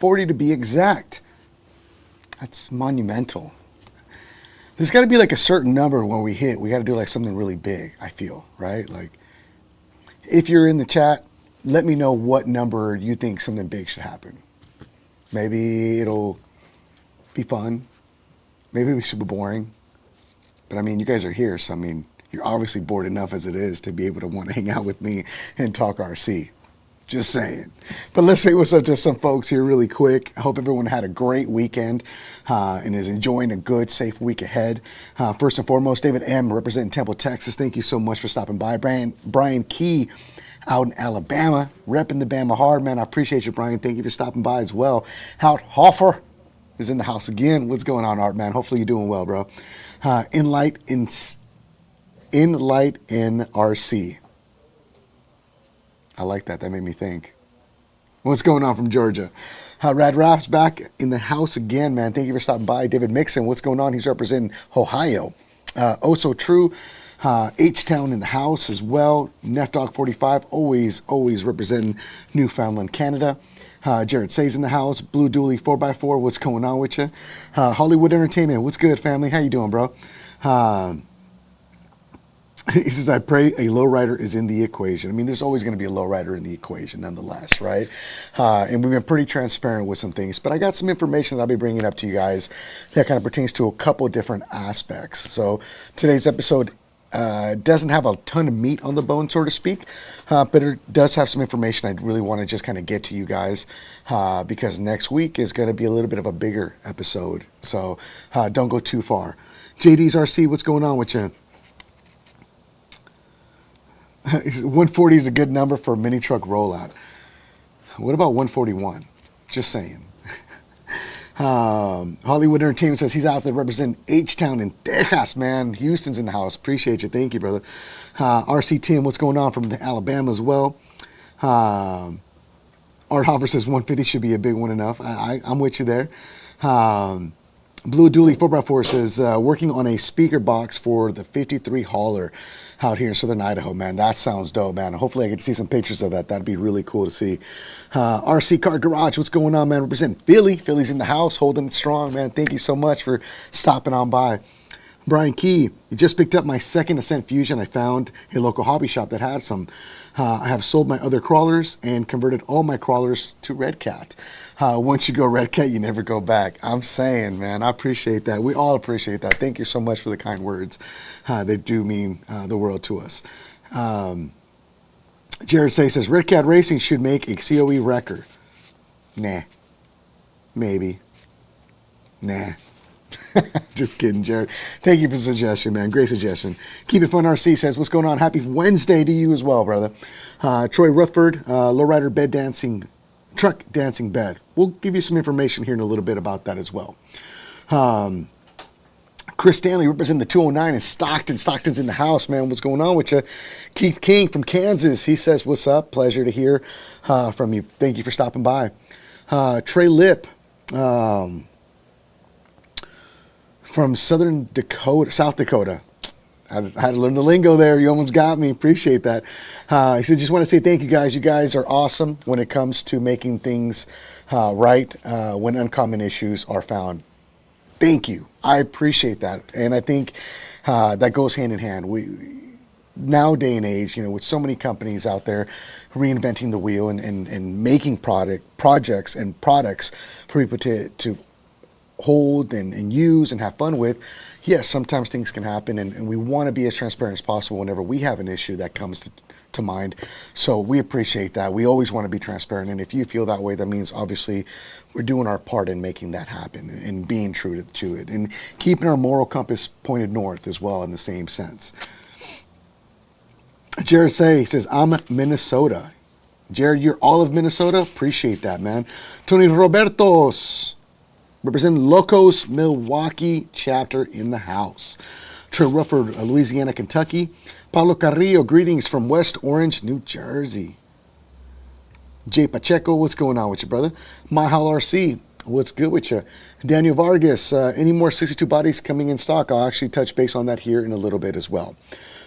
140 to be exact. That's monumental. There's got to be like a certain number when we hit. We got to do like something really big, I feel, right? Like, if you're in the chat, let me know what number you think something big should happen. Maybe it'll be fun. Maybe it'll be super boring. But I mean, you guys are here, so I mean, you're obviously bored enough as it is to be able to want to hang out with me and talk RC. Just saying. But let's say what's up to some folks here really quick. I hope everyone had a great weekend and is enjoying a good, safe week ahead. First and foremost, David M. representing Temple, Texas. Thank you so much for stopping by. Brian Key out in Alabama, repping the Bama hard, man. I appreciate you, Brian. Thank you for stopping by as well. Hout Hoffer is in the house again. What's going on, Art, man? Hopefully you're doing well, bro. In light in RC. I like that. That made me think. What's going on from Georgia? Rad Raph's back in the house again, man. Thank you for stopping by. David Mixon, what's going on? He's representing Ohio. Oh So True. H-Town in the house as well. Nefdog 45, always representing Newfoundland, Canada. Jared Say's in the house. Blue Dooley 4x4, what's going on with you? Hollywood Entertainment, what's good, family? How you doing, bro? He says, I pray a lowrider is in the equation. I mean, there's always going to be a lowrider in the equation nonetheless, right? And we've been pretty transparent with some things, but I got some information that I'll be bringing up to you guys that kind of pertains to a couple different aspects. So today's episode doesn't have a ton of meat on the bone, so to speak, but it does have some information I really want to just kind of get to you guys because next week is going to be a little bit of a bigger episode. So don't go too far. JD's RC, what's going on with you? 140 is a good number for a mini truck rollout. What about 141? Just saying. Hollywood Entertainment says he's out there representing H-Town in Texas, man. Houston's in the house. Appreciate you. Thank you, brother. RC Tim, what's going on from Alabama as well? Art Hopper says 150 should be a big one enough. I'm with you there. Blue Dooley 4x4 says working on a speaker box for the 53 hauler out here in southern Idaho, man. That sounds dope, man. Hopefully I get to see some pictures of that. That'd be really cool to see. RC Car Garage, what's going on, man? Representing Philly. Philly's in the house, holding it strong, man. Thank you so much for stopping on by. Brian Key, you just picked up my second Ascent Fusion. I found a local hobby shop that had some. I have sold my other crawlers and converted all my crawlers to Redcat. Once you go Redcat, you never go back. I'm saying, man, I appreciate that. We all appreciate that. Thank you so much for the kind words. They do mean the world to us. Jared Say says, Redcat Racing should make a COE wrecker. Nah. Maybe. Nah. Just kidding, Jared. Thank you for the suggestion, man. Great suggestion. Keep It Fun RC says, what's going on? Happy Wednesday to you as well, brother. Troy Rutherford, lowrider bed dancing, truck dancing bed. We'll give you some information here in a little bit about that as well. Chris Stanley representing the 209 in Stockton. Stockton's in the house, man. What's going on with you? Keith King from Kansas. He says, what's up? Pleasure to hear from you. Thank you for stopping by. Trey Lip. From South Dakota. I had to learn the lingo there. You almost got me. Appreciate that. He said, just want to say thank you guys. You guys are awesome when it comes to making things right when uncommon issues are found. Thank you. I appreciate that. And I think that goes hand in hand. Nowadays and age, you know, with so many companies out there reinventing the wheel and making projects and products for people to hold and use and have fun with, yes, sometimes things can happen, and we want to be as transparent as possible whenever we have an issue that comes to mind. So we appreciate that. We always want to be transparent, and if you feel that way, that means obviously we're doing our part in making that happen and being true to it and keeping our moral compass pointed north as well in the same sense. Jared Say says, I'm Minnesota. Jared, you're all of Minnesota? Appreciate that, man. Tony Robertos, representing Locos Milwaukee chapter in the house. Trey Rufford, Louisiana, Kentucky. Pablo Carrillo, greetings from West Orange, New Jersey. Jay Pacheco, what's going on with you, brother? Mahal RC, what's good with you? Daniel Vargas, any more 62 bodies coming in stock? I'll actually touch base on that here in a little bit as well.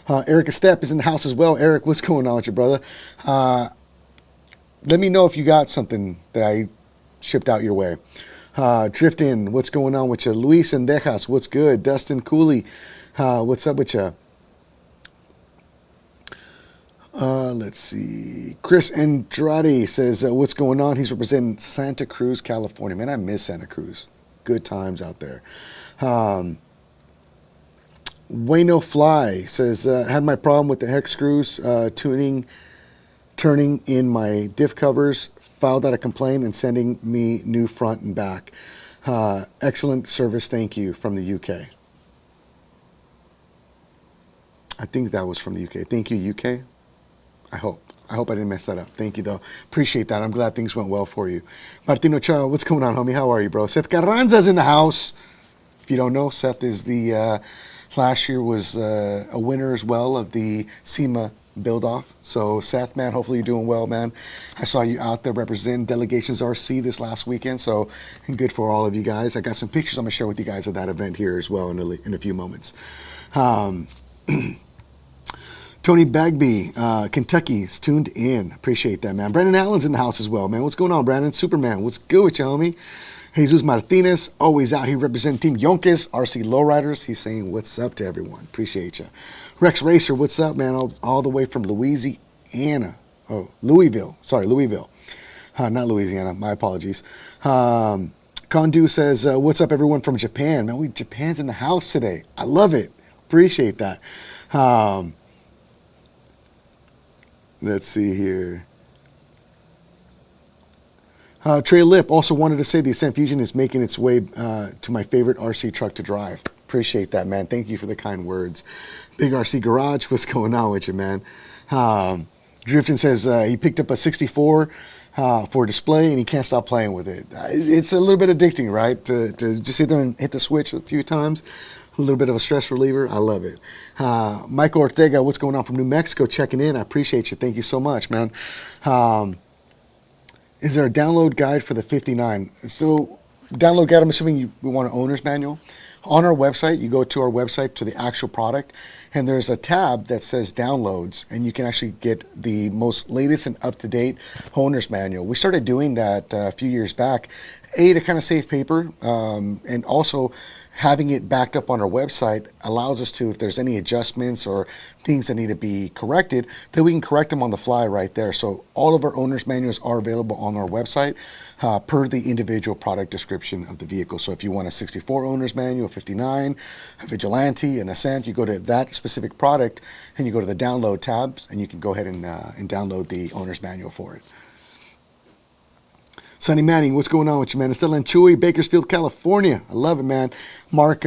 Eric Estep is in the house as well. Eric, what's going on with you, brother? Let me know if you got something that I shipped out your way. Drifting, what's going on with you? Luis Endejas, what's good? Dustin Cooley, what's up with you? Let's see. Chris Andrade says, what's going on? He's representing Santa Cruz, California. Man, I miss Santa Cruz. Good times out there. Wayno Fly says, had my problem with the hex screws turning in my diff covers, filed out a complaint and sending me new front and back. Excellent service, thank you, from the UK. I think that was from the UK. Thank you, UK. I hope I didn't mess that up. Thank you, though. Appreciate that. I'm glad things went well for you. Martino Chao, what's going on, homie? How are you, bro? Seth Carranza's in the house. If you don't know, Seth is the... last year was a winner as well of the SEMA build-off. So, Seth, man, hopefully you're doing well, man. I saw you out there representing Delegations RC this last weekend, so good for all of you guys. I got some pictures I'm going to share with you guys of that event here as well in a few moments. Tony Bagby, Kentucky's tuned in. Appreciate that, man. Brandon Allen's in the house as well, man. What's going on, Brandon? Superman, what's good with you, homie? Jesus Martinez, always out here representing Team Yonkers, RC Lowriders. He's saying what's up to everyone. Appreciate you. Rex Racer, what's up, man? All the way from Louisiana. Oh, Louisville. Sorry, Louisville. Not Louisiana. My apologies. Kondu says, what's up, everyone from Japan? Man, Japan's in the house today. I love it. Appreciate that. Let's see here. Trey Lip also wanted to say the Ascent Fusion is making its way to my favorite RC truck to drive. Appreciate that, man. Thank you for the kind words. Big RC Garage, what's going on with you, man? Drifton says he picked up a 64 for display and he can't stop playing with it. It's a little bit addicting, right? To just sit there and hit the switch a few times. A little bit of a stress reliever. I love it. Michael Ortega, what's going on from New Mexico? Checking in. I appreciate you. Thank you so much, man. Is there a download guide for the 59? So, download guide, I'm assuming we want an owner's manual. On our website, you go to our website to the actual product, and there's a tab that says downloads, and you can actually get the most latest and up-to-date owner's manual. We started doing that a few years back, to kind of save paper, and also having it backed up on our website allows us to, if there's any adjustments or things that need to be corrected, then we can correct them on the fly right there. So all of our owner's manuals are available on our website per the individual product description of the vehicle. So if you want a 64 owner's manual, 59, a Vigilante, an Ascent, you go to that specific product and you go to the download tabs and you can go ahead and download the owner's manual for it. Sonny Manning, what's going on with you, man? Estella and Chewy, Bakersfield, California. I love it, man. Mark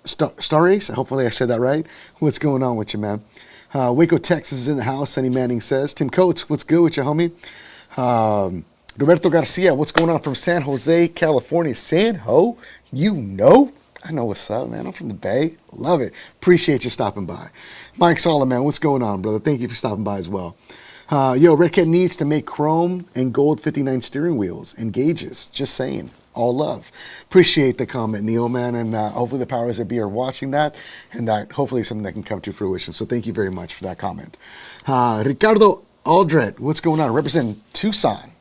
Stares, hopefully I said that right. What's going on with you, man? Waco, Texas is in the house, Sonny Manning says. Tim Coates, what's good with you, homie? Roberto Garcia, what's going on from San Jose, California? San Ho? You know? I know what's up, man. I'm from the Bay. Love it. Appreciate you stopping by. Mike Solomon, what's going on, brother? Thank you for stopping by as well. Redcat needs to make chrome and gold 59 steering wheels and gauges. Just saying. All love. Appreciate the comment, Neil, man. And hopefully the powers that be are watching that. And that hopefully is something that can come to fruition. So thank you very much for that comment. Ricardo Aldred, what's going on? Representing Tucson,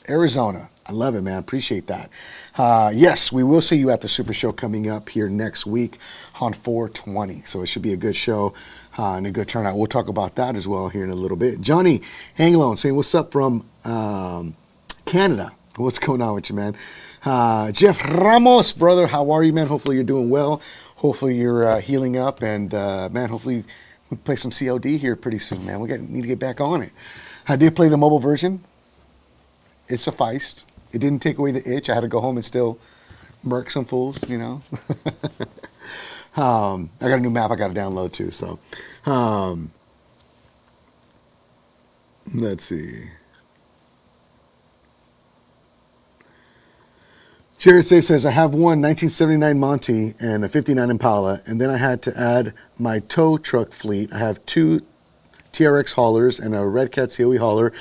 Arizona. I love it, man. Appreciate that. Yes, we will see you at the Super Show coming up here next week on 4/20. So it should be a good show and a good turnout. We'll talk about that as well here in a little bit. Johnny Anglone saying, what's up from Canada? What's going on with you, man? Jeff Ramos, brother, how are you, man? Hopefully you're doing well. Hopefully you're healing up. And, man, hopefully we play some COD here pretty soon, man. We need to get back on it. I did play the mobile version. It sufficed. It didn't take away the itch. I had to go home and still murk some fools, you know. I got a new map I got to download too. So, let's see. Jared says, I have one 1979 Monty and a 59 Impala, and then I had to add my tow truck fleet. I have two TRX haulers and a Redcat COE hauler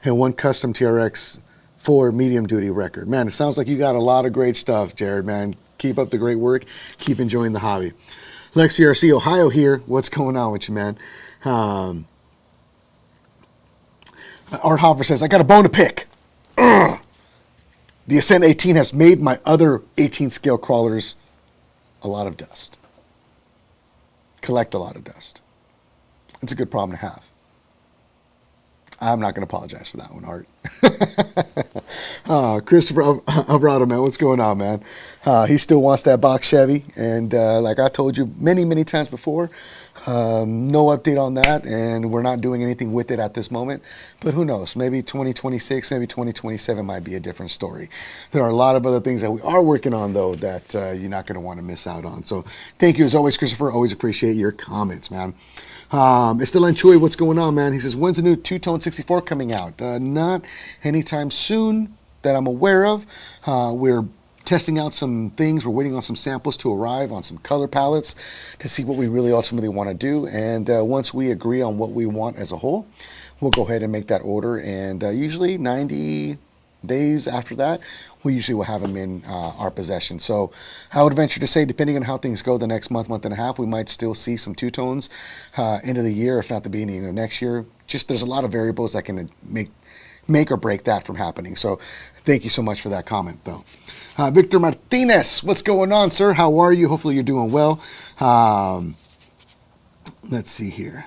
and one Kustom TRX for medium duty record. Man, it sounds like you got a lot of great stuff, Jared, man. Keep up the great work. Keep enjoying the hobby. Lexi RC Ohio here. What's going on with you, man? Art Hopper says, I got a bone to pick. Ugh. The Ascent 18 has made my other 18 scale crawlers a lot of dust. Collect a lot of dust. It's a good problem to have. I'm not going to apologize for that one, Art. Christopher Alvarado, man, what's going on, man? He still wants that box Chevy, and like I told you many, many times before, no update on that, and we're not doing anything with it at this moment. But who knows? Maybe 2026, maybe 2027 might be a different story. There are a lot of other things that we are working on, though, that you're not going to want to miss out on. So thank you, as always, Christopher. Always appreciate your comments, man. Estelan Chuy, what's going on, man? He says, when's the new two-tone 64 coming out? Not anytime soon that I'm aware of. We're testing out some things. We're waiting on some samples to arrive on some color palettes to see what we really ultimately want to do. And once we agree on what we want as a whole, we'll go ahead and make that order. And usually 90 days after that, we usually will have them in our possession. So I would venture to say, depending on how things go the next month, month and a half, we might still see some two-tones end of the year, if not the beginning of next year. Just there's a lot of variables that can make or break that from happening. So thank you so much for that comment, though. Victor Martinez, what's going on, sir? How are you? Hopefully you're doing well. Let's see here.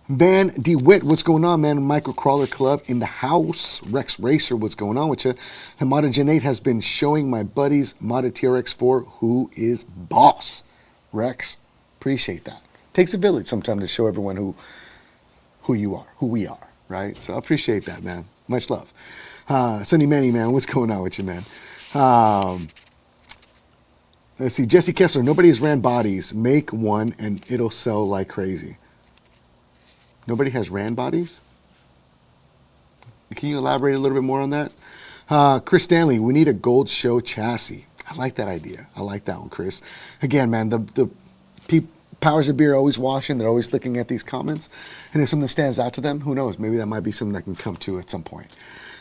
Van DeWitt, what's going on, man? Micro Crawler Club in the house. Rex Racer, what's going on with you? Hamada Janate has been showing my buddies Mada TRX4 who is boss. Rex, appreciate that. Takes a village sometimes to show everyone who you are, who we are, right? So I appreciate that, man. Much love. Sunny Manny, man, what's going on with you, man? Let's see, Jesse Kessler, nobody has ran bodies. Make one and it'll sell like crazy. Nobody has ran bodies? Can you elaborate a little bit more on that? Chris Stanley, we need a gold show chassis. I like that idea. I like that one, Chris. Again, man, the powers of beer are always watching. They're always looking at these comments. And if something stands out to them, who knows? Maybe that might be something that can come to at some point.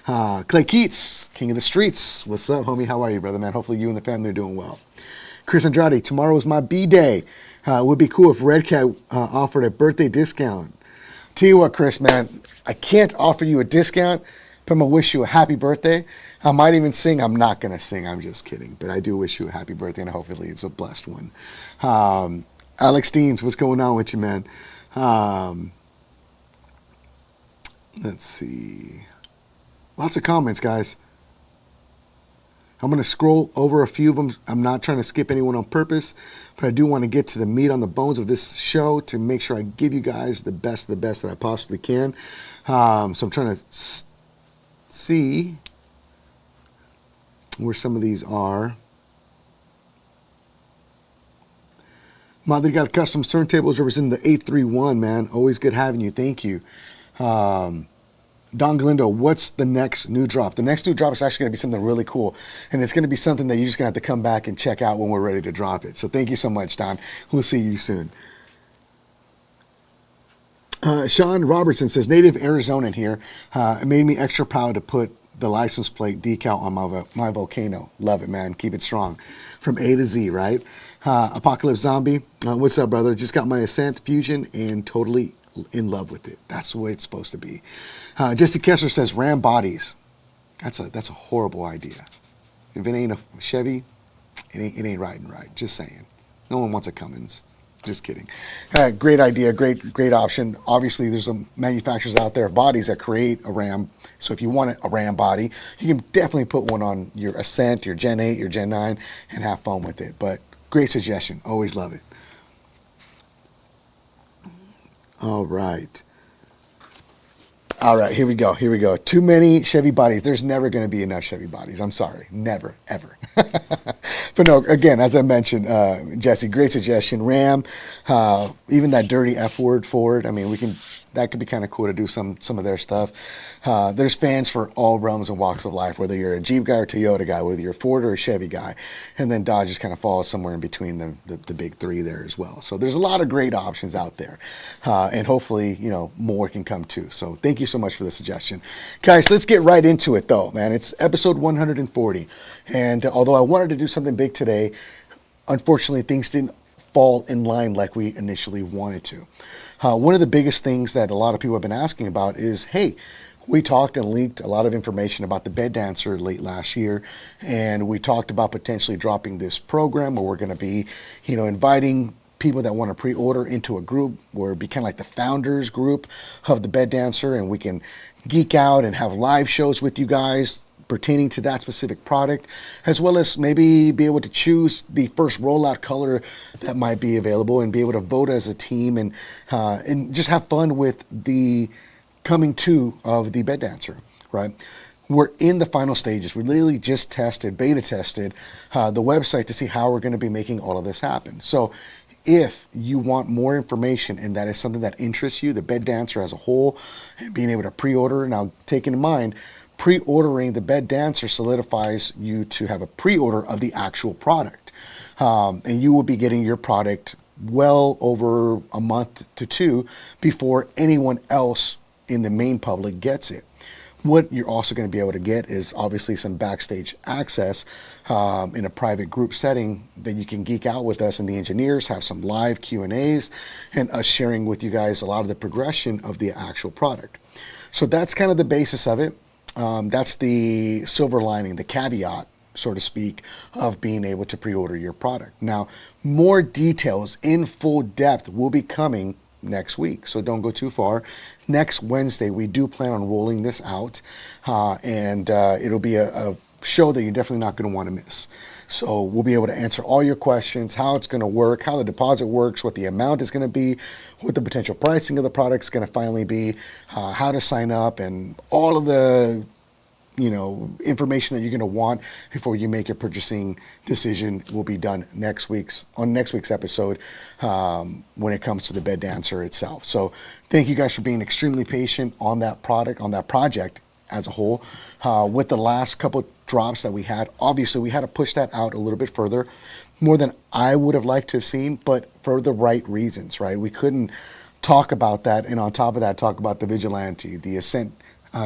Clay Keats, King of the Streets. What's up, homie? How are you, brother, man? Hopefully you and the family are doing well. Chris Andrade, tomorrow is my B-day. It would be cool if Redcat offered a birthday discount. Tell you what, Chris, man, I can't offer you a discount, but I'm going to wish you a happy birthday. I might even sing. I'm not going to sing. I'm just kidding. But I do wish you a happy birthday, and hopefully it's a blessed one. Alex Deans, what's going on with you, man? Let's see. Lots of comments, guys. I'm going to scroll over a few of them. I'm not trying to skip anyone on purpose, but I do want to get to the meat on the bones of this show to make sure I give you guys the best of the best that I possibly can. So I'm trying to see where some of these are. Madrigal Customs Turntables representing the 831, man. Always good having you. Thank you. Don Galindo, what's the next new drop? The next new drop is actually going to be something really cool. And it's going to be something that you're just going to have to come back and check out when we're ready to drop it. So thank you so much, Don. We'll see you soon. Sean Robertson says, native Arizonan here. It made me extra proud to put the license plate decal on my Volcano. Love it, man. Keep it strong. From A to Z, right? Apocalypse Zombie, what's up, brother? Just got my Ascent Fusion and totally in love with it. That's the way it's supposed to be. Jesse Kessler says ram bodies. That's a horrible idea. If it ain't a Chevy, it ain't riding right. Just saying. No one wants a Cummins. Just kidding. Great idea. Great option. Obviously, there's some manufacturers out there of bodies that create a ram. So if you want a ram body, you can definitely put one on your Ascent, your Gen 8, your Gen 9, and have fun with it. But great suggestion. Always love it. All right, here we go. Too many Chevy bodies. There's never going to be enough Chevy bodies. I'm sorry. Never, ever. But no, again, as I mentioned, Jesse, great suggestion. Ram, even that dirty F word Ford. I mean, that could be kind of cool to do some of their stuff. There's fans for all realms and walks of life, whether you're a Jeep guy or Toyota guy, whether you're a Ford or a Chevy guy, and then Dodge just kind of falls somewhere in between the big three there as well. So there's a lot of great options out there, and hopefully, more can come too. So thank you so much for the suggestion. Guys, let's get right into it though, man. It's episode 140, and although I wanted to do something big today, unfortunately things didn't fall in line like we initially wanted to. One of the biggest things that a lot of people have been asking about is, hey, we talked and leaked a lot of information about the Bed Dancer late last year, and we talked about potentially dropping this program where we're going to be, inviting people that want to pre-order into a group where it'd be kind of like the founders group of the Bed Dancer, and we can geek out and have live shows with you guys pertaining to that specific product, as well as maybe be able to choose the first rollout color that might be available and be able to vote as a team and just have fun with the coming to of the Bed Dancer, right? We're in the final stages. We literally just beta tested the website to see how we're going to be making all of this happen. So if you want more information and that is something that interests you, the Bed Dancer as a whole, and being able to pre-order, now take in mind, pre-ordering the Bed Dancer solidifies you to have a pre-order of the actual product. And you will be getting your product well over a month to two before anyone else in the main public gets it. What you're also going to be able to get is obviously some backstage access in a private group setting that you can geek out with us and the engineers, have some live Q&As, and us sharing with you guys a lot of the progression of the actual product. So that's kind of the basis of it. That's the silver lining, the caveat, so to speak, of being able to pre-order your product. Now, more details in full depth will be coming next week, so don't go too far. Next Wednesday, we do plan on rolling this out, and it'll be a show that you're definitely not going to want to miss. So we'll be able to answer all your questions, how it's going to work, how the deposit works, what the amount is going to be, what the potential pricing of the product is going to finally be, how to sign up, and all of the information that you're going to want before you make your purchasing decision will be done next week's episode when it comes to the Bed Dancer itself. So thank you guys for being extremely patient on that project as a whole. With the last couple drops that we had, obviously we had to push that out a little bit further, more than I would have liked to have seen, but for the right reasons, right? We couldn't talk about that, and on top of that, talk about the Vigilante, the Ascent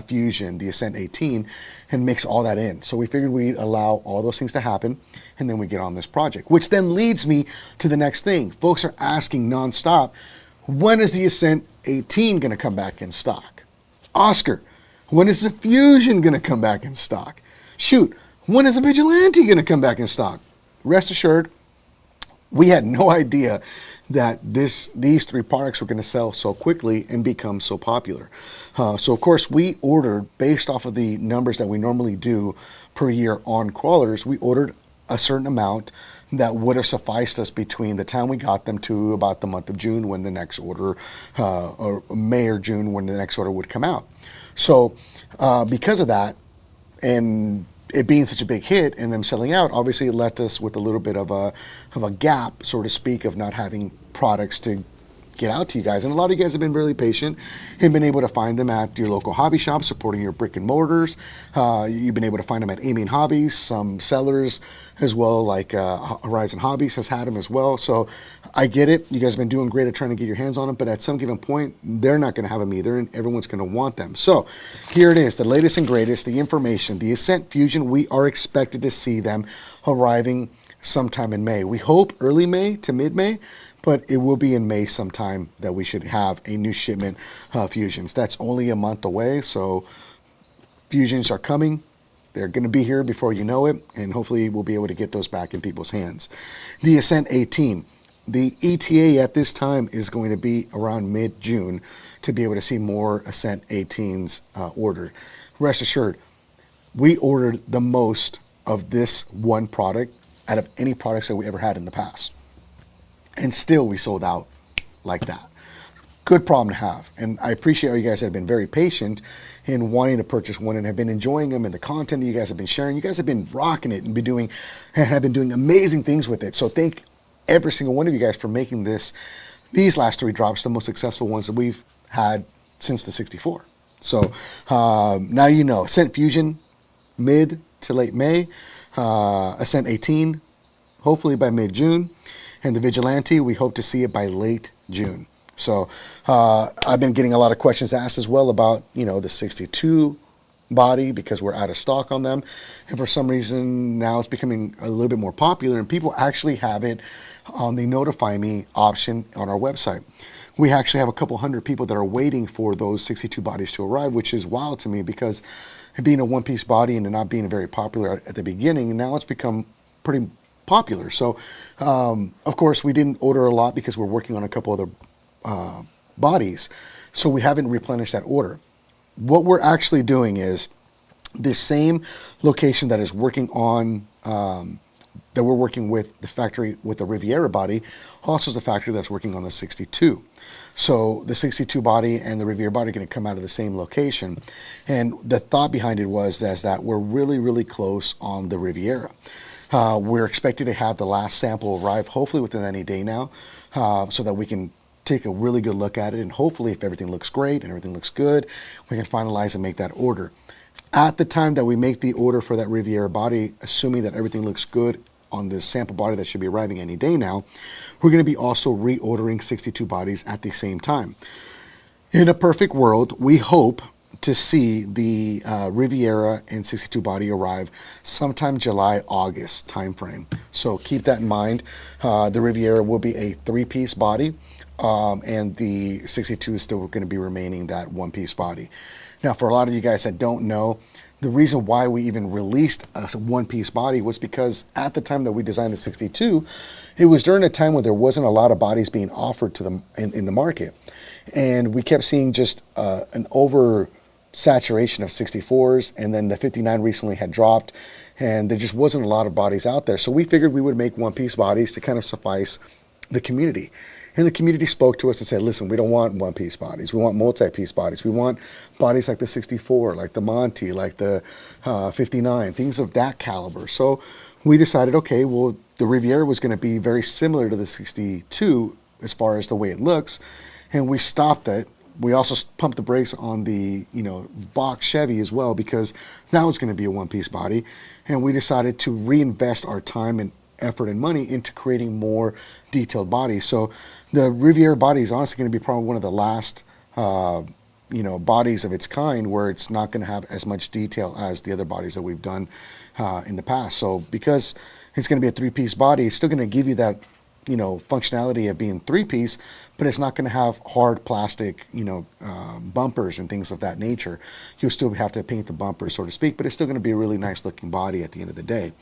Fusion, the Ascent 18, and mix all that in. So we figured we'd allow all those things to happen, and then we get on this project, which then leads me to the next thing. Folks are asking nonstop, when is the Ascent 18 going to come back in stock? Oscar, when is the Fusion going to come back in stock? Shoot, when is the Vigilante going to come back in stock? Rest assured, we had no idea that these three products were going to sell so quickly and become so popular. So of course we ordered, based off of the numbers that we normally do per year on crawlers, we ordered a certain amount that would have sufficed us between the time we got them to about the month of June when the next order, or May or June when the next order would come out. So because of that, and it being such a big hit and them selling out, obviously it left us with a little bit of a gap, so to speak, of not having products to get out to you guys. And a lot of you guys have been really patient and been able to find them at your local hobby shop, supporting your brick and mortars. You've been able to find them at Aiming Hobbies, some sellers as well, like Horizon Hobbies has had them as well. So I get it. You guys have been doing great at trying to get your hands on them, but at some given point, they're not going to have them either, and everyone's going to want them. So here it is, the latest and greatest, the information, the Ascent Fusion. We are expected to see them arriving sometime in May. We hope early May to mid-May, but it will be in May sometime that we should have a new shipment of Fusions. That's only a month away, so Fusions are coming. They're going to be here before you know it, and hopefully we'll be able to get those back in people's hands. The Ascent 18. The ETA at this time is going to be around mid-June to be able to see more Ascent 18s ordered. Rest assured, we ordered the most of this one product out of any products that we ever had in the past. And still we sold out like that. Good problem to have. And I appreciate how you guys have been very patient in wanting to purchase one and have been enjoying them and the content that you guys have been sharing. You guys have been rocking it and have been doing amazing things with it. So thank every single one of you guys for making these last three drops the most successful ones that we've had since the 64. So now you know, Ascent Fusion, mid to late May, Ascent 18, hopefully by mid-June, and the Vigilante, we hope to see it by late June. So I've been getting a lot of questions asked as well about, the 62 body because we're out of stock on them, and for some reason now it's becoming a little bit more popular and people actually have it on the notify me option on our website. We actually have a couple hundred people that are waiting for those 62 bodies to arrive, which is wild to me because it being a one-piece body and not being very popular at the beginning, now it's become pretty popular. So of course we didn't order a lot because we're working on a couple other bodies, so we haven't replenished that order. What we're actually doing is this same location that is working on that we're working with the factory with the Riviera body also is the factory that's working on the 62. So the 62 body and the Riviera body are going to come out of the same location, and the thought behind it was that we're really close on the Riviera. We're expected to have the last sample arrive hopefully within any day now, so that we can take a really good look at it, and hopefully if everything looks great and everything looks good, we can finalize and make that order. At the time that we make the order for that Riviera body, assuming that everything looks good on this sample body that should be arriving any day now, we're going to be also reordering 62 bodies at the same time. In a perfect world, we hope to see the Riviera and 62 body arrive sometime July, August timeframe. So keep that in mind. The Riviera will be a 3-piece body, and the 62 is still going to be remaining that 1-piece body. Now, for a lot of you guys that don't know, the reason why we even released a 1-piece body was because at the time that we designed the 62, it was during a time when there wasn't a lot of bodies being offered to them in the market. And we kept seeing just an oversaturation of 64s, and then the 59 recently had dropped, and there just wasn't a lot of bodies out there. So we figured we would make 1-piece bodies to kind of suffice the community. And the community spoke to us and said, listen, we don't want 1-piece bodies. We want multi-piece bodies. We want bodies like the 64, like the Monty, like the 59, things of that caliber. So we decided, okay, well, the Riviera was going to be very similar to the 62 as far as the way it looks, and we stopped it. We also pumped the brakes on the, box Chevy as well, because that was going to be a 1-piece body, and we decided to reinvest our time and effort and money into creating more detailed bodies. So the Riviera body is honestly going to be probably one of the last bodies of its kind where it's not going to have as much detail as the other bodies that we've done in the past. So because it's going to be a 3-piece body, it's still going to give you that functionality of being 3-piece, but it's not going to have hard plastic bumpers and things of that nature. You'll still have to paint the bumpers, so to speak, but it's still going to be a really nice looking body at the end of the day.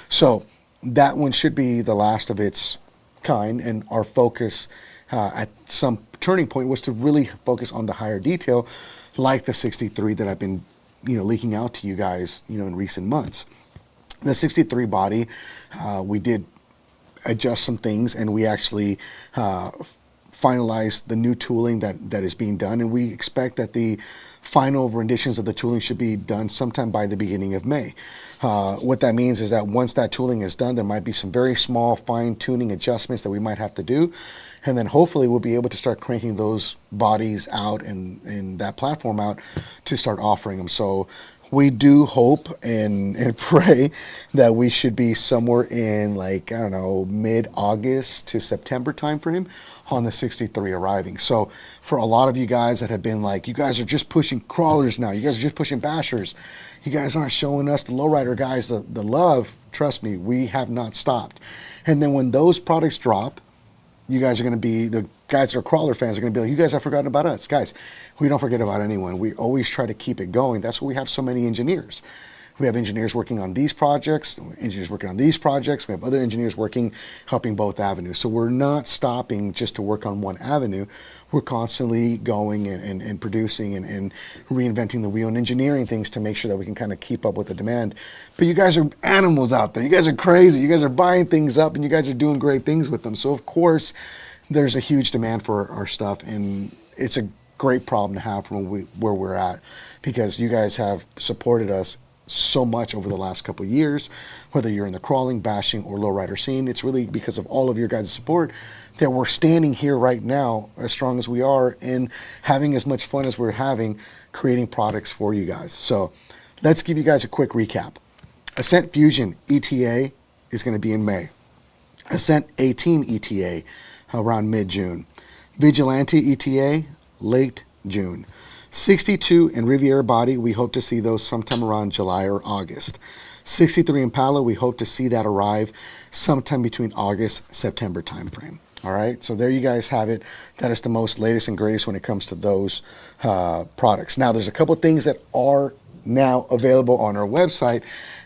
So that one should be the last of its kind, and our focus at some turning point was to really focus on the higher detail, like the 63 that I've been leaking out to you guys in recent months. The 63 body, we did adjust some things, and we actually finalized the new tooling that is being done, and we expect that the final renditions of the tooling should be done sometime by the beginning of May. What that means is that once that tooling is done, there might be some very small fine-tuning adjustments that we might have to do, and then hopefully we'll be able to start cranking those bodies out and that platform out to start offering them. So we do hope and pray that we should be somewhere in, like, I don't know, mid-August to September timeframe on the 63 arriving. So for a lot of you guys that have been like, you guys are just pushing crawlers now, you guys are just pushing bashers, you guys aren't showing us the lowrider guys the love, trust me, we have not stopped. And then when those products drop, you guys are going to be, the guys that are crawler fans are going to be like, you guys have forgotten about us. Guys, we don't forget about anyone. We always try to keep it going. That's why we have so many engineers. We have engineers working on these projects, engineers working on these projects. We have other engineers working, helping both avenues. So we're not stopping just to work on one avenue. We're constantly going and producing and reinventing the wheel and engineering things to make sure that we can kind of keep up with the demand. But you guys are animals out there. You guys are crazy. You guys are buying things up, and you guys are doing great things with them. So of course, there's a huge demand for our stuff, and it's a great problem to have from where we're at, because you guys have supported us so much over the last couple of years, whether you're in the crawling, bashing, or lowrider scene. It's really because of all of your guys' support that we're standing here right now as strong as we are and having as much fun as we're having creating products for you guys. So let's give you guys a quick recap. Ascent Fusion ETA is going to be in May. Ascent 18 ETA around mid-June. Vigilante ETA late June. 62 and Riviera body, we hope to see those sometime around July or August. 63 Impala, we hope to see that arrive sometime between August, September timeframe. All right, so there you guys have it. That is the most latest and greatest when it comes to those products. Now, there's a couple things that are now available on our website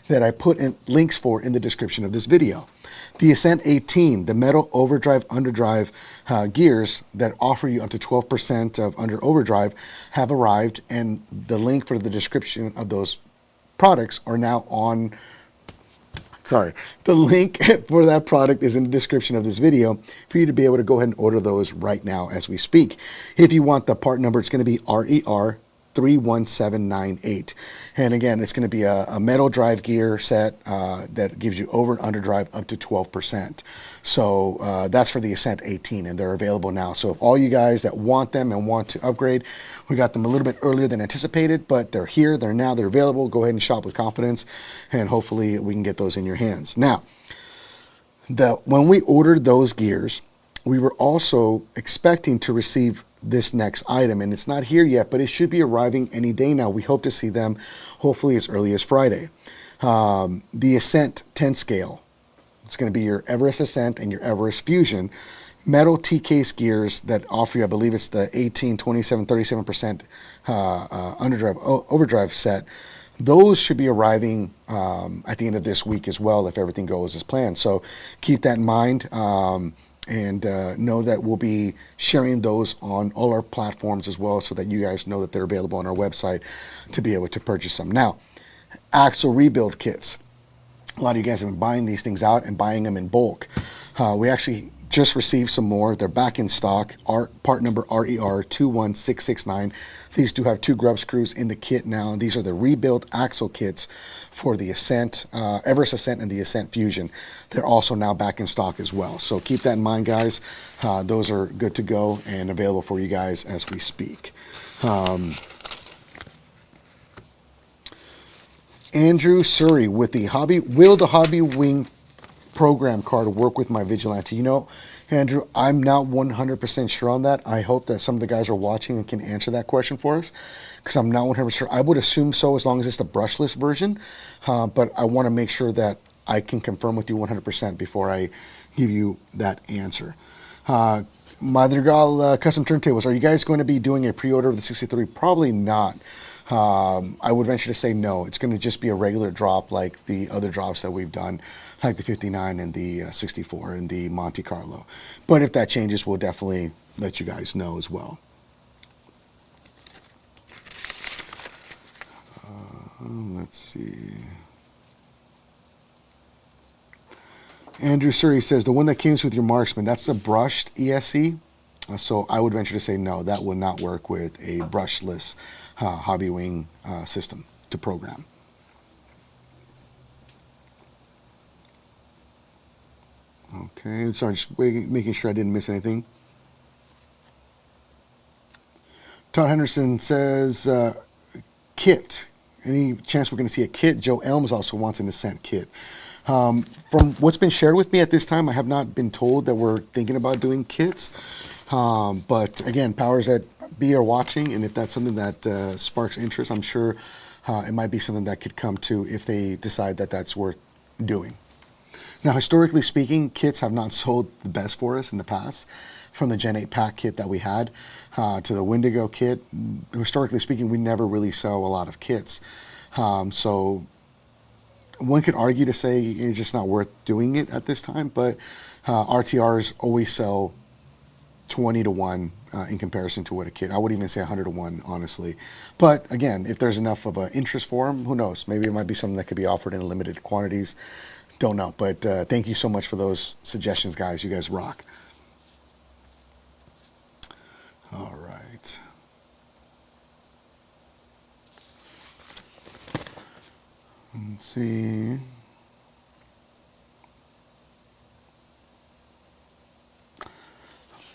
that I put in links for in the description of this video. The Ascent 18, the metal overdrive underdrive gears that offer you up to 12% of under overdrive have arrived, and the link for the description of those products are now on. Sorry, the link for that product is in the description of this video for you to be able to go ahead and order those right now as we speak. If you want the part number, it's going to be RER 31798, and again, it's going to be a metal drive gear set that gives you over and under drive up to 12%. So that's for the Ascent 18, and they're available now. So if all you guys that want them and want to upgrade, we got them a little bit earlier than anticipated, but they're here, they're now, they're available. Go ahead and shop with confidence, and hopefully we can get those in your hands. Now, when we ordered those gears, we were also expecting to receive this next item, and it's not here yet, but it should be arriving any day now. We hope to see them hopefully as early as Friday. The Ascent 10 scale, it's going to be your Everest Ascent and your Everest Fusion metal T-case gears that offer you, I believe it's the 18, 27, 37% underdrive, overdrive set. Those should be arriving at the end of this week as well, if everything goes as planned. So keep that in mind. And know that we'll be sharing those on all our platforms as well, so that you guys know that they're available on our website to be able to purchase them. Now, axle rebuild kits. A lot of you guys have been buying these things out and buying them in bulk. We actually just received some more. They're back in stock. Part number RER 21669. These do have 2 grub screws in the kit now. These are the rebuilt axle kits for the Ascent, Everest Ascent and the Ascent Fusion. They're also now back in stock as well. So keep that in mind, guys. Those are good to go and available for you guys as we speak. Andrew Surrey with the will the Hobby Wing program card work with my Vigilante? You know, Andrew, I'm not 100% sure on that. I hope that some of the guys are watching and can answer that question for us, because I'm not 100% sure. I would assume so, as long as it's the brushless version, but I want to make sure that I can confirm with you 100% before I give you that answer. Madrigal Custom Turntables, are you guys going to be doing a pre-order of the 63? Probably not. I would venture to say no. It's going to just be a regular drop like the other drops that we've done, like the 59 and the 64 and the Monte Carlo. But if that changes, we'll definitely let you guys know as well. Let's see. Andrew Surrey says, the one that came with your Marksman, that's the brushed ESC. So I would venture to say no, that will not work with a brushless Hobby Wing system to program. Okay, sorry, just making sure I didn't miss anything. Todd Henderson says, kit. Any chance we're going to see a kit? Joe Elms also wants an Ascent kit. From what's been shared with me at this time, I have not been told that we're thinking about doing kits. But again, powers that be are watching, and if that's something that sparks interest, I'm sure it might be something that could come to if they decide that that's worth doing. Now, historically speaking, kits have not sold the best for us in the past. From the Gen 8 pack kit that we had to the Wendigo kit, historically speaking, we never really sell a lot of kits. So one could argue to say it's just not worth doing it at this time, but RTRs always sell 20 to 1 in comparison to what a kit. I would even say 100 to 1, honestly. But again, if there's enough of an interest for them, who knows? Maybe it might be something that could be offered in limited quantities. Don't know. But thank you so much for those suggestions, guys. You guys rock. All right. Let's see.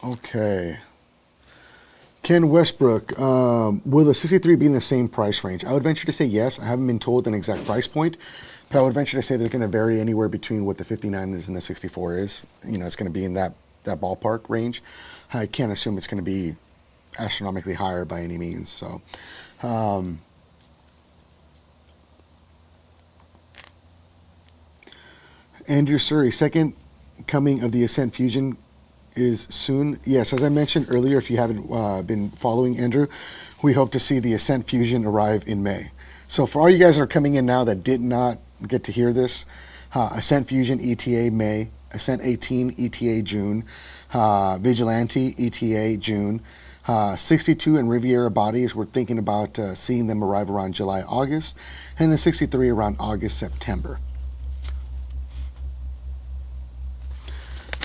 Okay. Ken Westbrook, will the 63 be in the same price range? I would venture to say yes. I haven't been told an exact price point, but I would venture to say they're going to vary anywhere between what the 59 is and the 64 is. You know, it's going to be in that ballpark range. I can't assume it's going to be astronomically higher by any means. So, Andrew Surrey, second coming of the Ascent Fusion is soon. Yes, as I mentioned earlier, if you haven't been following Andrew, we hope to see the Ascent Fusion arrive in May. So for all you guys that are coming in now that did not get to hear this, Ascent Fusion ETA May, Ascent 18 ETA June, Vigilante ETA June, 62 and Riviera bodies, we're thinking about seeing them arrive around July, August, and the 63 around August, September.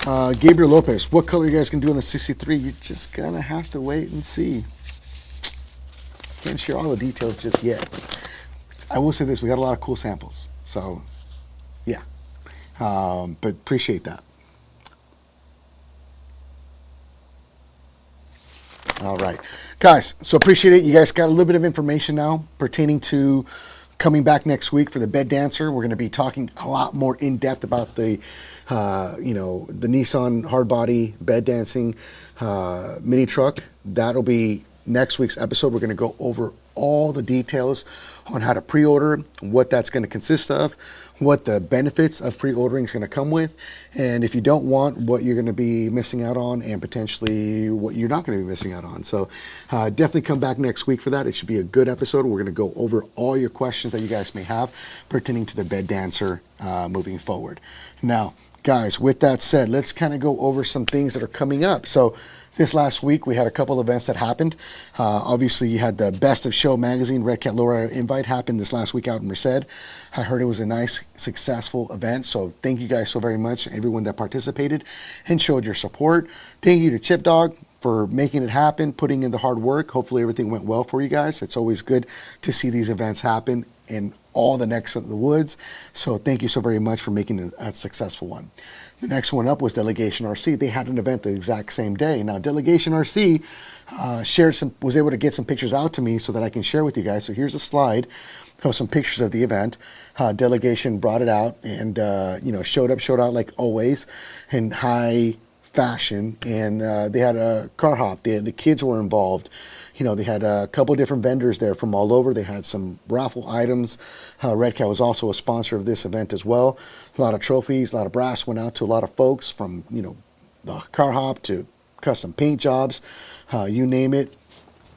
Gabriel Lopez, what color you guys can do on the 63? You're just gonna have to wait and see. Can't share all the details just yet. I will say this, we got a lot of cool samples. So, yeah. But appreciate that. All right. Guys, so appreciate it. You guys got a little bit of information now pertaining to coming back next week for the Bed Dancer. We're going to be talking a lot more in depth about the, the Nissan hardbody bed dancing mini truck. That'll be next week's episode. We're going to go over all the details on how to pre-order, what that's going to consist of, what the benefits of pre-ordering is going to come with, and if you don't want, what you're going to be missing out on, and potentially what you're not going to be missing out on. So definitely come back next week for that. It should be a good episode. We're going to go over all your questions that you guys may have pertaining to the Bed Dancer moving forward. Now, guys, with that said, let's kind of go over some things that are coming up. So this last week, we had a couple of events that happened. Obviously, you had the Best of Show magazine Redcat Lowrider invite happen this last week out in Merced. I heard it was a nice, successful event. So thank you guys so very much, everyone that participated and showed your support. Thank you to Chip Dog for making it happen, putting in the hard work. Hopefully everything went well for you guys. It's always good to see these events happen in all the necks of the woods. So thank you so very much for making it a successful one. The next one up was Delegation RC. They had an event the exact same day. Now, Delegation RC was able to get some pictures out to me so that I can share with you guys. So here's a slide of some pictures of the event. Delegation brought it out and, showed out like always in high fashion, and they had a car hop. The kids were involved. They had a couple different vendors there from all over. They had some raffle items. Redcat was also a sponsor of this event as well. A lot of trophies, a lot of brass went out to a lot of folks, from the car hop to custom paint jobs, you name it.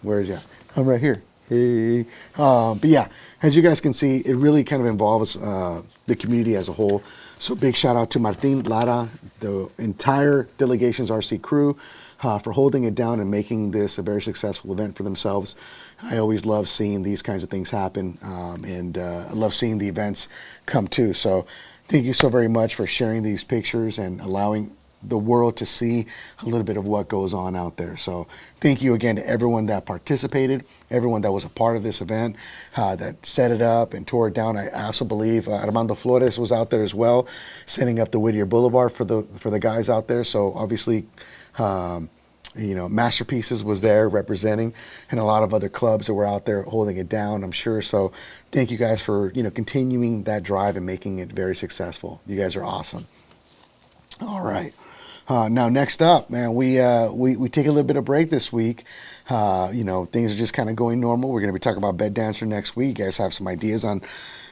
Where is that? I'm right here. Hey. But yeah, as you guys can see, it really kind of involves the community as a whole. So big shout out to Martin, Lara, the entire Delegations RC crew for holding it down and making this a very successful event for themselves. I always love seeing these kinds of things happen, and I love seeing the events come too. So thank you so very much for sharing these pictures and allowing the world to see a little bit of what goes on out there. So thank you again to everyone that participated, everyone that was a part of this event, that set it up and tore it down. I also believe Armando Flores was out there as well, setting up the Whittier Boulevard for the guys out there. So obviously, Masterpieces was there representing, and a lot of other clubs that were out there holding it down, I'm sure. So thank you guys for continuing that drive and making it very successful. You guys are awesome. All right. Now, next up, man, we take a little bit of break this week. Things are just kind of going normal. We're going to be talking about Bed Dancer next week. You guys have some ideas on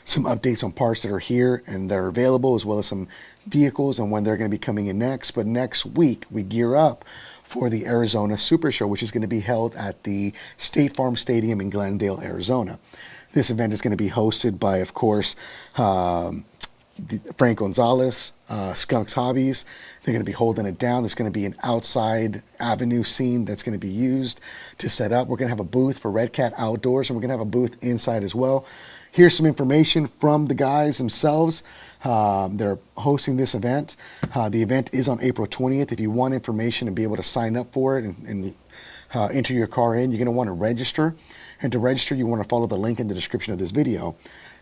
some updates on parts that are here and that are available, as well as some vehicles and when they're going to be coming in next. But next week, we gear up for the Arizona Supershow, which is going to be held at the State Farm Stadium in Glendale, Arizona. This event is going to be hosted by, of course, Frank Gonzalez, Skunks Hobbies. They're going to be holding it down. There's going to be an outside avenue scene that's going to be used to set up. We're going to have a booth for Redcat Outdoors, and we're going to have a booth inside as well. Here's some information from the guys themselves. They're hosting this event. The event is on April 20th. If you want information and be able to sign up for it and enter your car in, you're going to want to register. And to register, you want to follow the link in the description of this video.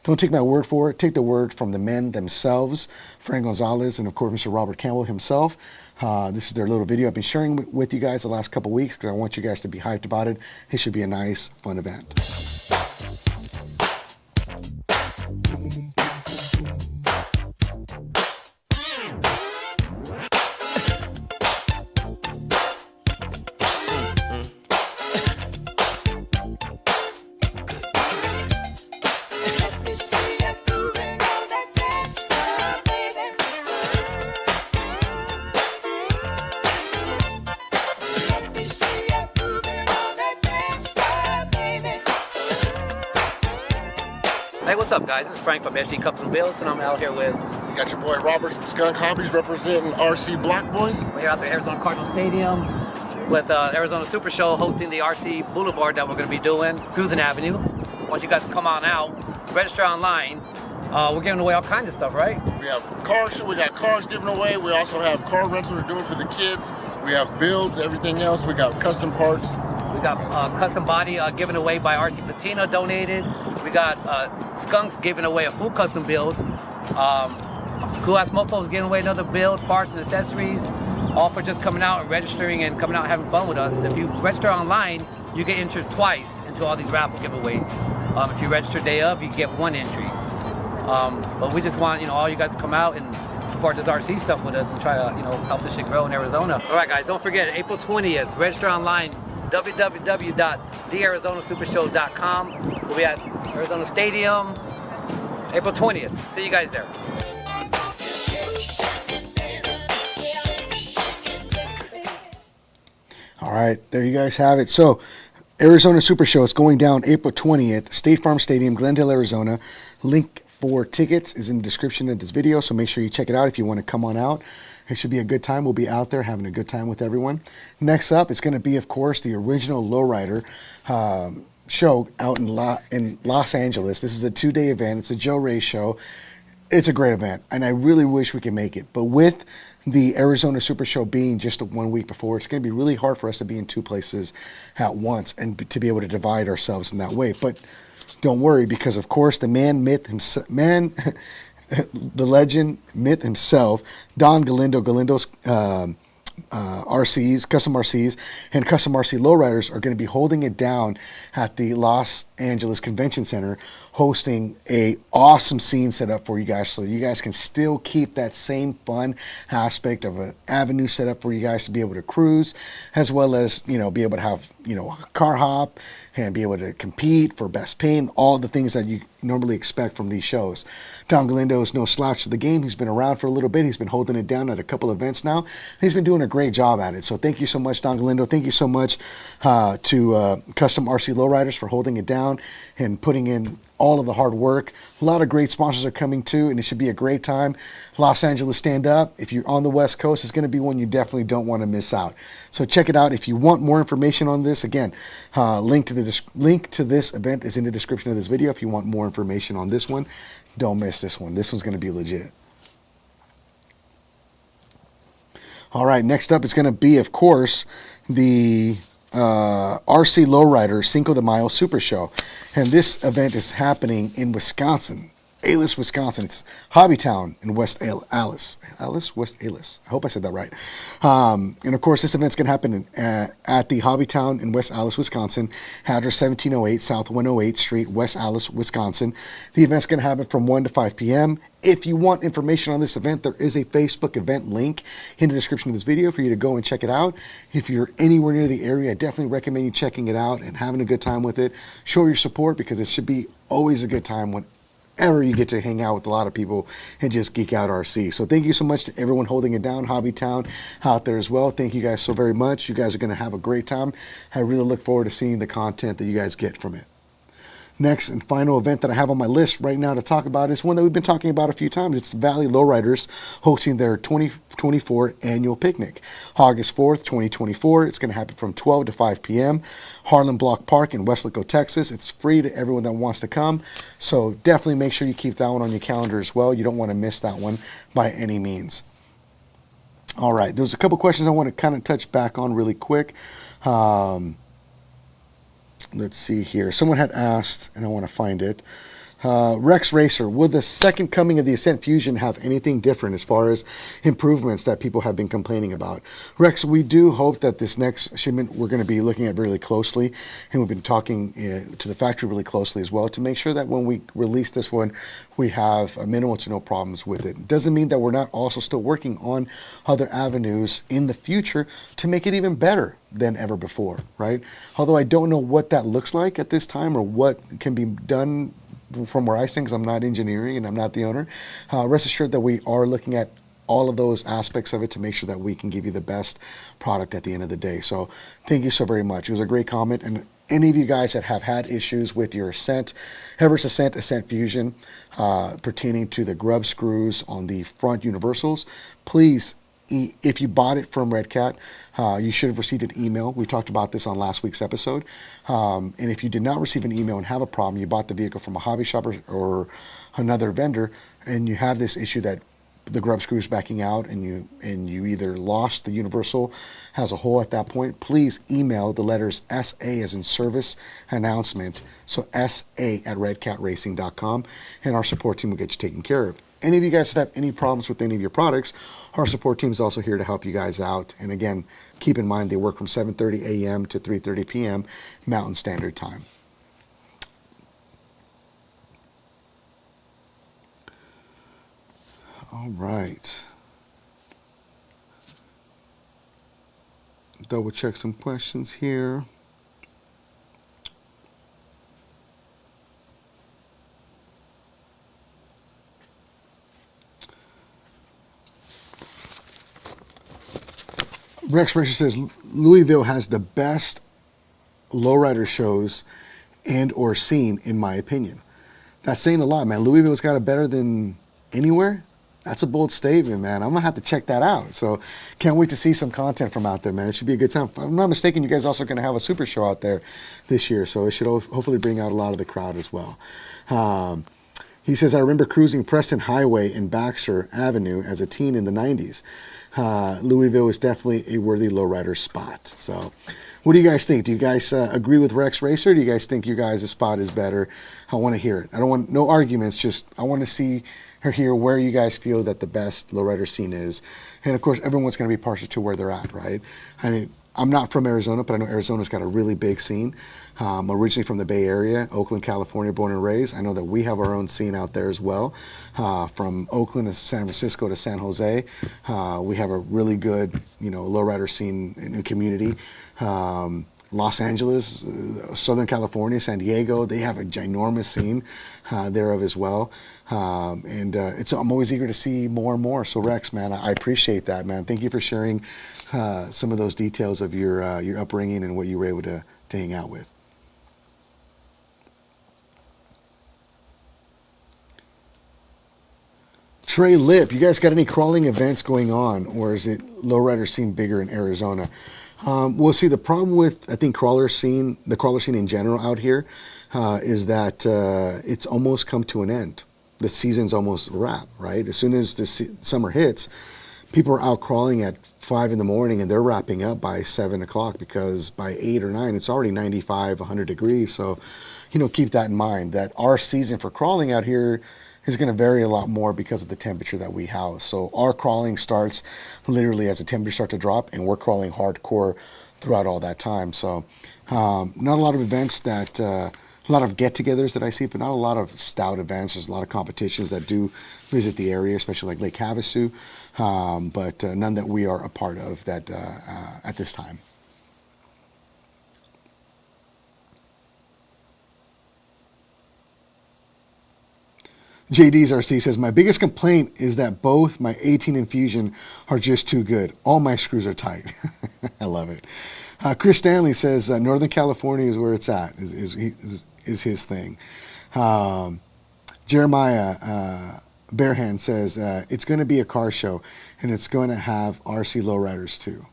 Don't take my word for it. Take the word from the men themselves, Frank Gonzalez and, of course, Mr. Robert Campbell himself. This is their little video I've been sharing with you guys the last couple weeks because I want you guys to be hyped about it. It should be a nice, fun event. Hey, what's up, guys? This is Frank from SD Custom Builds, and I'm out here with... You got your boy Robert from Skunk Hobbies representing RC Block Boys. We're here out at the Arizona Cardinal Stadium with Arizona Supershow hosting the RC Boulevard that we're going to be doing, Cruising Avenue. Once you guys come on out, register online. We're giving away all kinds of stuff, right? We have cars, we got cars given away. We also have car rentals we're doing for the kids. We have builds, everything else. We got custom parts. We got custom body given away by RC Patina, donated. We got Skunks giving away a full custom build. Cool Ass Mofo's giving away another build, parts and accessories, all for just coming out and registering and coming out and having fun with us. If you register online, you get entered twice into all these raffle giveaways. If you register day of, you get one entry. But we just want, all you guys to come out and support this RC stuff with us and try to, help this shit grow in Arizona. All right, guys, don't forget, April 20th, register online, www.thearizonaSupershow.com. We'll be at Arizona Stadium, April 20th. See you guys there. All right, there you guys have it. So, Arizona Super Show is going down April 20th, State Farm Stadium, Glendale, Arizona. Link for tickets is in the description of this video, so make sure you check it out if you want to come on out. It should be a good time. We'll be out there having a good time with everyone. Next up, it's going to be, of course, the original Lowrider show out in Los Angeles. This is a 2-day event. It's a Joe Ray show. It's a great event, and I really wish we could make it. But with the Arizona Super Show being just 1 week before, it's going to be really hard for us to be in 2 places at once and to be able to divide ourselves in that way. But don't worry, because, of course, the the legend, myth himself, Don Galindo, Galindo's RCs, Custom RCs, and Custom RC Lowriders are going to be holding it down at the Los Angeles Convention Center, hosting a awesome scene set up for you guys, so you guys can still keep that same fun aspect of an avenue set up for you guys to be able to cruise, as well as be able to have a car hop and be able to compete for best paint, all the things that you normally expect from these shows. Don Galindo is no slouch to the game. He's been around for a little bit. He's been holding it down at a couple events now. He's been doing a great job at it. So thank you so much, Don Galindo. Thank you so much to Custom RC Lowriders for holding it down and putting in all of the hard work. A lot of great sponsors are coming too, and it should be a great time. Los Angeles, stand up. If you're on the West Coast, it's going to be one you definitely don't want to miss out. So check it out. If you want more information on this, again, link to this event is in the description of this video. If you want more information on this one, don't miss this one. This one's going to be legit. All right, next up is going to be, of course, the RC Lowrider Cinco de Mayo Super Show. And this event is happening in Wisconsin, Allis, Wisconsin. It's HobbyTown in West Allis. West Allis. I hope I said that right. And of course, this event's going to happen at the HobbyTown in West Allis, Wisconsin, address 1708 South 108th Street, West Allis, Wisconsin. The event's going to happen from 1 to 5 p.m. If you want information on this event, there is a Facebook event link in the description of this video for you to go and check it out. If you're anywhere near the area, I definitely recommend you checking it out and having a good time with it. Show your support, because it should be always a good time whenever you get to hang out with a lot of people and just geek out RC. So thank you so much to everyone holding it down, HobbyTown out there as well. Thank you guys so very much. You guys are going to have a great time. I really look forward to seeing the content that you guys get from it. Next and final event that I have on my list right now to talk about is one that we've been talking about a few times. It's Valley Lowriders hosting their 2024 annual picnic. August 4th, 2024. It's going to happen from 12 to 5 p.m. Harlon Block Park in Weslaco, Texas. It's free to everyone that wants to come. So definitely make sure you keep that one on your calendar as well. You don't want to miss that one by any means. All right. There's a couple questions I want to kind of touch back on really quick. Let's see here. Someone had asked, and I want to find it. Rex Racer, will the second coming of the Ascent Fusion have anything different as far as improvements that people have been complaining about? Rex, we do hope that this next shipment we're going to be looking at really closely, and we've been talking to the factory really closely as well to make sure that when we release this one, we have minimal to no problems with it. Doesn't mean that we're not also still working on other avenues in the future to make it even better than ever before, right? Although I don't know what that looks like at this time or what can be done from where I stand, because I'm not engineering and I'm not the owner. Rest assured that we are looking at all of those aspects of it to make sure that we can give you the best product at the end of the day. So thank you so very much. It was a great comment. And any of you guys that have had issues with your Ascent, Everest Ascent Fusion, pertaining to the grub screws on the front universals, please, if you bought it from Redcat, you should have received an email. We talked about this on last week's episode. And if you did not receive an email and have a problem, you bought the vehicle from a hobby shop or another vendor, and you have this issue that the grub screw is backing out and you either lost the universal, has a hole at that point, please email the letters SA as in service announcement, so SA@redcatracing.com, and our support team will get you taken care of. Any of you guys that have any problems with any of your products, our support team is also here to help you guys out. And again, keep in mind they work from 7:30 a.m. to 3:30 p.m. Mountain Standard Time. All right. Double check some questions here. Rex Racer says Louisville has the best lowrider shows and or scene, in my opinion. That's saying a lot, man. Louisville's got it better than anywhere. That's a bold statement, man. I'm going to have to check that out. So can't wait to see some content from out there, man. It should be a good time. If I'm not mistaken, you guys also going to have a super show out there this year. So it should hopefully bring out a lot of the crowd as well. He says, I remember cruising Preston Highway and Baxter Avenue as a teen in the 90s. Louisville is definitely a worthy lowrider spot. So what do you guys think? Do you guys agree with Rex Racer? Do you guys think your guys' spot is better? I want to hear it. I don't want no arguments. Just I want to see or hear where you guys feel that the best lowrider scene is. And of course, everyone's going to be partial to where they're at, right? I mean, I'm not from Arizona, but I know Arizona's got a really big scene. Originally from the Bay Area, Oakland, California, born and raised. I know that we have our own scene out there as well. From Oakland to San Francisco to San Jose, we have a really good, lowrider scene in the community. Los Angeles, Southern California, San Diego, they have a ginormous scene thereof as well. I'm always eager to see more and more. So Rex, man, I appreciate that, man. Thank you for sharing some of those details of your upbringing and what you were able to hang out with. Trey Lip, you guys got any crawling events going on, or is it lowrider scene bigger in Arizona? Well, see, the problem with, I think, the crawler scene in general out here is that it's almost come to an end. The season's almost a wrap, right? As soon as the summer hits, people are out crawling at 5 in the morning and they're wrapping up by 7 o'clock because by 8 or 9, it's already 95, 100 degrees. So, keep that in mind, that our season for crawling out here is going to vary a lot more because of the temperature that we house. So our crawling starts literally as the temperature starts to drop, and we're crawling hardcore throughout all that time. So not a lot of events that, a lot of get-togethers that I see, but not a lot of stout events. There's a lot of competitions that do visit the area, especially like Lake Havasu, but none that we are a part of that at this time. JD's RC says, my biggest complaint is that both my 18 and Fusion are just too good. All my screws are tight. I love it. Chris Stanley says, Northern California is where it's at, is his thing. Jeremiah Barehand says, it's going to be a car show, and it's going to have RC lowriders too.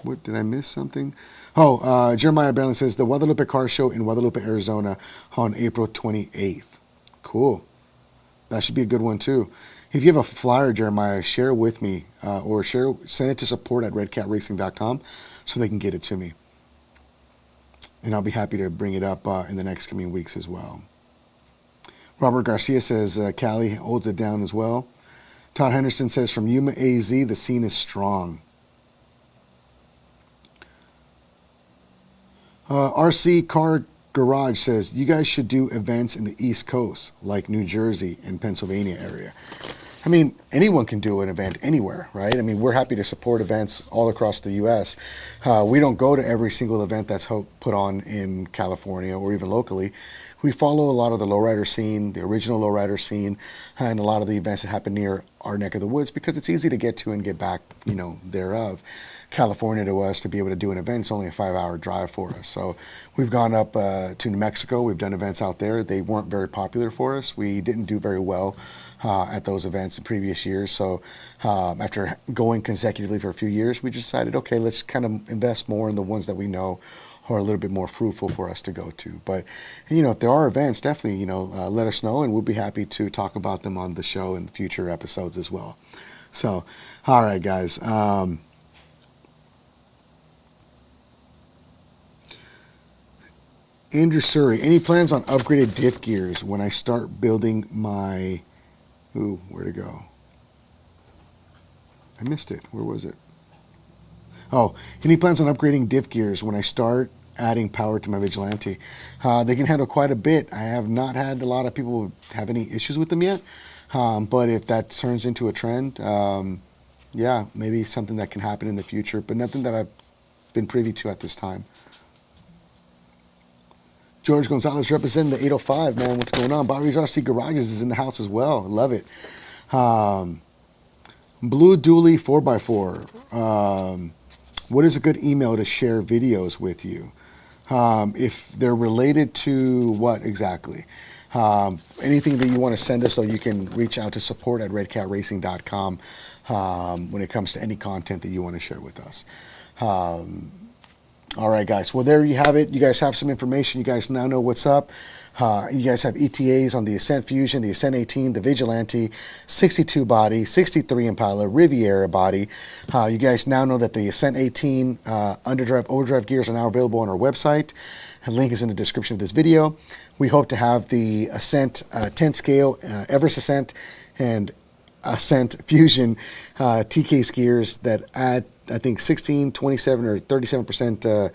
What, did I miss something? Jeremiah Barehand says, the Guadalupe Car Show in Guadalupe, Arizona on April 28th. Cool. That should be a good one too. If you have a flyer, Jeremiah, share it with me or send it to support@redcatracing.com so they can get it to me. And I'll be happy to bring it up in the next coming weeks as well. Robert Garcia says Cali holds it down as well. Todd Henderson says from Yuma, AZ, the scene is strong. RC Car Garage says, you guys should do events in the East Coast, like New Jersey and Pennsylvania area. I mean, anyone can do an event anywhere, right? I mean, we're happy to support events all across the U.S. We don't go to every single event that's put on in California or even locally. We follow a lot of the lowrider scene, the original lowrider scene, and a lot of the events that happen near our neck of the woods because it's easy to get to and get back, you know, thereof. California to us to be able to do an event, it's only a 5-hour drive for us. So we've gone up to New Mexico. We've done events out there. They weren't very popular for us. We didn't do very well at those events in previous years. So after going consecutively for a few years, we decided, okay, let's kind of invest more in the ones that we know are a little bit more fruitful for us to go to. But, you know, if there are events, definitely, you know, let us know, and we'll be happy to talk about them on the show in future episodes as well. So, all right, guys. Andrew Surrey, any plans on upgraded diff gears when I start building my... Ooh, where'd it go? I missed it. Where was it? Oh, any plans on upgrading diff gears when I start adding power to my Vigilante? They can handle quite a bit. I have not had a lot of people have any issues with them yet. But if that turns into a trend, yeah, maybe something that can happen in the future, but nothing that I've been privy to at this time. George Gonzalez representing the 805, man. What's going on? Bobby's RC Garages is in the house as well. Love it. Blue Dually 4x4. What is a good email to share videos with you? If they're related to what exactly? Anything that you want to send us, so you can reach out to support@redcatracing.com when it comes to any content that you want to share with us. All right, guys. Well, there you have it. You guys have some information. You guys now know what's up. You guys have ETAs on the Ascent Fusion, the Ascent 18, the Vigilante, 62 body, 63 Impala, Riviera body. You guys now know that the Ascent 18 underdrive, overdrive gears are now available on our website. The link is in the description of this video. We hope to have the Ascent 10 scale, Everest Ascent, and Ascent Fusion TK skiers that add, I think, 16, 27, or 37%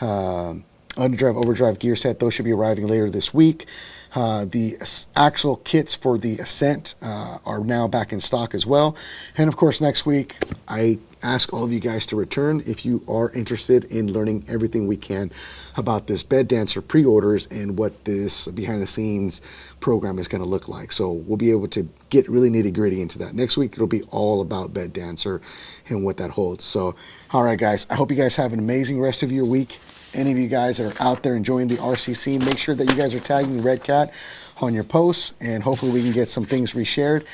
underdrive, overdrive gear set. Those should be arriving later this week. The axle kits for the Ascent are now back in stock as well. And of course, next week, I ask all of you guys to return if you are interested in learning everything we can about this Bed Dancer pre-orders and what this behind the scenes program is going to look like. So we'll be able to get really nitty gritty into that. Next week, it'll be all about Bed Dancer and what that holds. So, all right, guys, I hope you guys have an amazing rest of your week. Any of you guys that are out there enjoying the RC scene, make sure that you guys are tagging Redcat on your posts, and hopefully we can get some things reshared.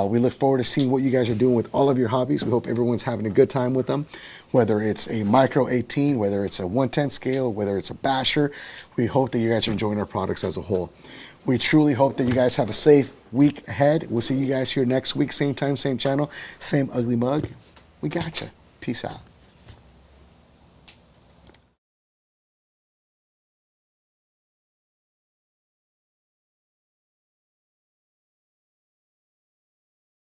We look forward to seeing what you guys are doing with all of your hobbies. We hope everyone's having a good time with them, whether it's a micro 18, whether it's a 110 scale, whether it's a basher. We hope that you guys are enjoying our products as a whole. We truly hope that you guys have a safe week ahead. We'll see you guys here next week, same time, same channel, same ugly mug. We gotcha. Peace out.